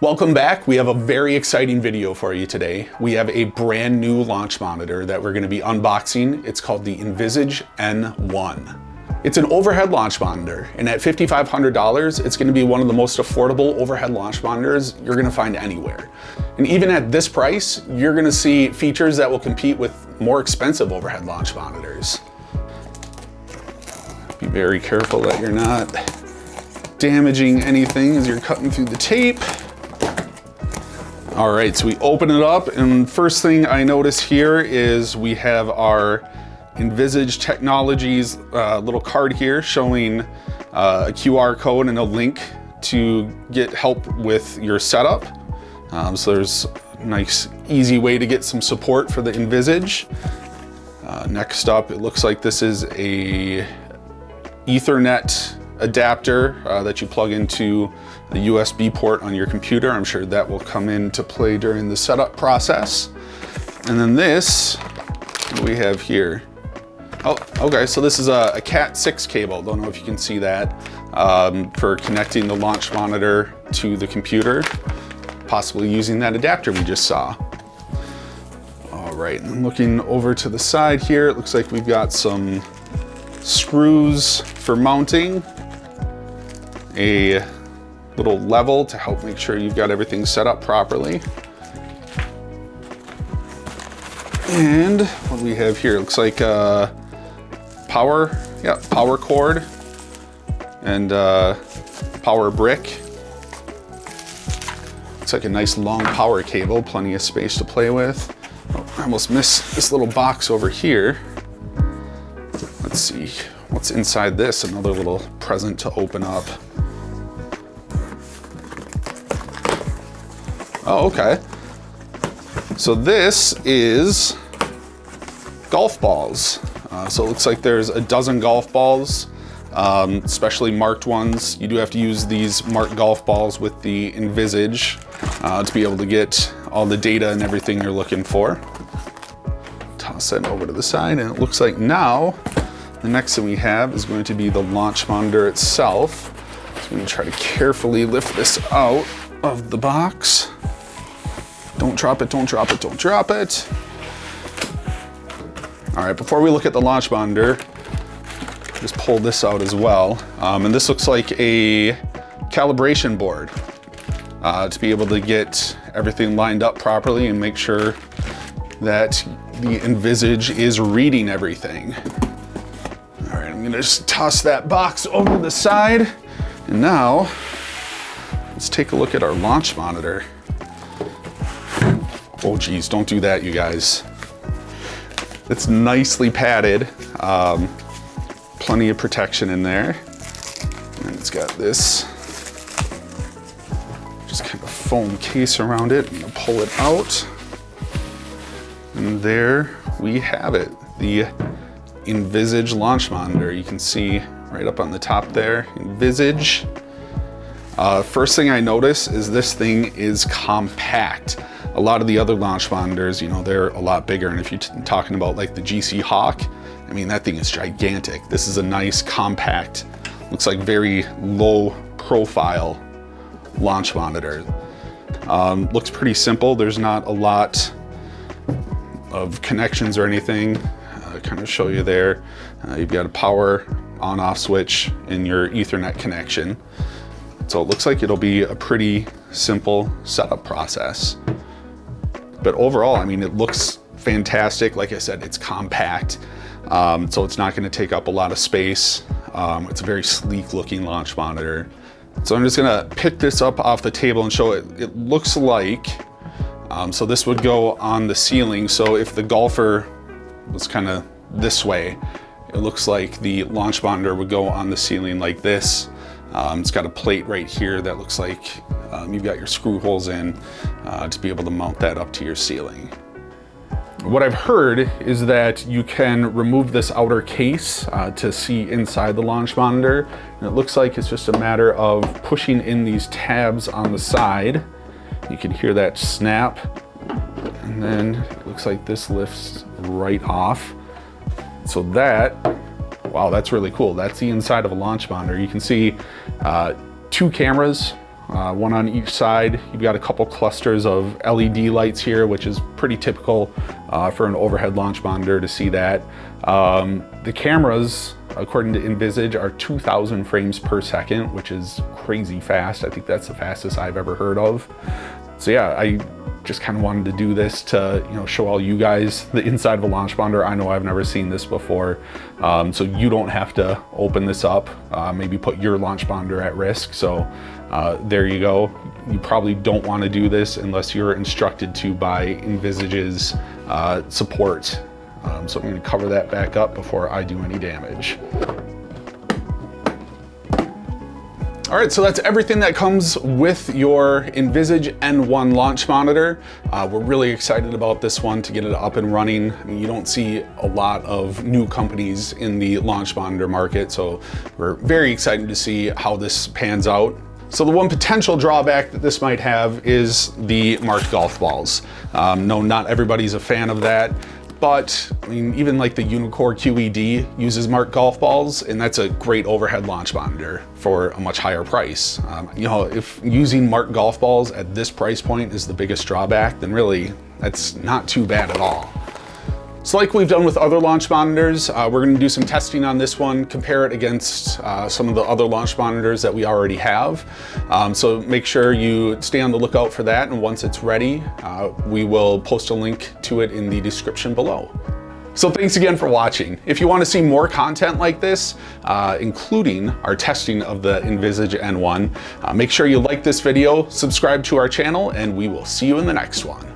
Welcome back. We have a very exciting video for you today. We have a brand new launch monitor that we're going to be unboxing. It's called the NVISAGE N1. It's an overhead launch monitor, and at $5,500, it's going to be one of the most affordable overhead launch monitors you're going to find anywhere. And even at this price, you're going to see features that will compete with more expensive overhead launch monitors. Be very careful that you're not damaging anything as you're cutting through the tape. All right, so we open it up, and first thing I notice here is we have our NVISAGE Technologies little card here showing a QR code and a link to get help with your setup. So there's a nice, easy way to get some support for the NVISAGE. Next up, it looks like this is a Ethernet adapter that you plug into the USB port on your computer. I'm sure that will come into play during the setup process. And then this, what do we have here? Oh, okay, so this is a Cat 6 cable. Don't know if you can see that, for connecting the launch monitor to the computer, possibly using that adapter we just saw. All right, and looking over to the side here, it looks like we've got some screws for mounting, a little level to help make sure you've got everything set up properly. And what do we have here? It looks like power cord and power brick. Looks like a nice long power cable, plenty of space to play with. Oh, I almost missed this little box over here. Let's see what's inside this. Another little present to open up. Oh, okay. So this is golf balls. So it looks like there's a dozen golf balls, especially marked ones. You do have to use these marked golf balls with the NVISAGE to be able to get all the data and everything you're looking for. Toss that over to the side, and it looks like now the next thing we have is going to be the launch monitor itself. So I'm going to try to carefully lift this out of the box. Don't drop it, don't drop it, don't drop it. All right, before we look at the launch monitor, just pull this out as well. And this looks like a calibration board to be able to get everything lined up properly and make sure that the NVISAGE is reading everything. All right, I'm gonna just toss that box over to the side. And now, let's take a look at our launch monitor. Oh geez, don't do that, you guys. It's nicely padded, plenty of protection in there. And it's got this just kind of foam case around it. I'm gonna pull it out. And there we have it, the NVISAGE launch monitor. You can see right up on the top there, NVISAGE. First thing I notice is this thing is compact. A lot of the other launch monitors, you know, they're a lot bigger. And if you're talking about like the GC Hawk, I mean, that thing is gigantic. This is a nice, compact, looks like very low profile launch monitor. Looks pretty simple. There's not a lot of connections or anything. Kind of show you there. You've got a power on-off switch in your Ethernet connection. So it looks like it'll be a pretty simple setup process. But overall, I mean, it looks fantastic. Like I said, it's compact, so it's not gonna take up a lot of space. It's a very sleek looking launch monitor. So I'm just gonna pick this up off the table and show it. It looks like, so this would go on the ceiling. So if the golfer was kind of this way, it looks like the launch monitor would go on the ceiling like this. It's got a plate right here that looks like you've got your screw holes in to be able to mount that up to your ceiling. What I've heard is that you can remove this outer case to see inside the launch monitor. And it looks like it's just a matter of pushing in these tabs on the side. You can hear that snap. And then it looks like this lifts right off. So that, wow, that's really cool. That's the inside of a launch monitor. You can see 2 cameras one on each side. You've got a couple clusters of LED lights here, which is pretty typical for an overhead launch monitor to see that. The cameras, according to NVISAGE, are 2,000 frames per second, which is crazy fast. I think that's the fastest I've ever heard of. So yeah, I just kind of wanted to do this to, show all you guys the inside of a launch monitor. I know I've never seen this before, so you don't have to open this up, maybe put your launch monitor at risk. So there you go. You probably don't want to do this unless you're instructed to by NVISAGE's support. So I'm going to cover that back up before I do any damage. All right, so that's everything that comes with your NVISAGE N1 launch monitor. We're really excited about this one to get it up and running. I mean, you don't see a lot of new companies in the launch monitor market, so we're very excited to see how this pans out. So the one potential drawback that this might have is the marked golf balls. No, not everybody's a fan of that. But I mean, even like the Unicore QED uses marked golf balls, and that's a great overhead launch monitor for a much higher price. If using marked golf balls at this price point is the biggest drawback, then really that's not too bad at all. So like we've done with other launch monitors, we're going to do some testing on this one, compare it against some of the other launch monitors that we already have. So make sure you stay on the lookout for that, and once it's ready, we will post a link to it in the description below. So thanks again for watching. If you want to see more content like this, including our testing of the NVISAGE N1, make sure you like this video, subscribe to our channel, and we will see you in the next one.